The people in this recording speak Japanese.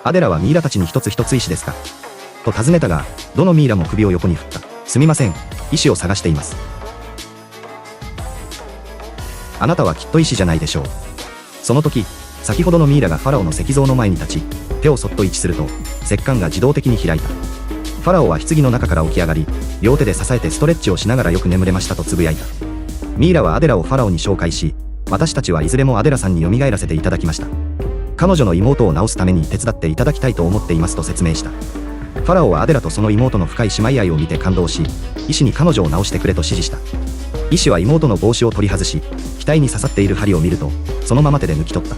アデラはミイラたちに一つ一つ医師ですかと尋ねたが、どのミイラも首を横に振った。すみません、医師を探しています。あなたはきっと医師じゃないでしょう。その時、先ほどのミイラがファラオの石像の前に立ち、手をそっと位置すると、石棺が自動的に開いた。ファラオは棺の中から起き上がり、両手で支えてストレッチをしながらよく眠れましたとつぶやいた。ミイラはアデラをファラオに紹介し、私たちはいずれもアデラさんに蘇らせていただきました。彼女の妹を治すために手伝っていただきたいと思っていますと説明した。ファラオはアデラとその妹の深い姉妹愛を見て感動し、医師に彼女を治してくれと指示した。医師は妹の帽子を取り外し、額に刺さっている針を見ると、そのまま手で抜き取った。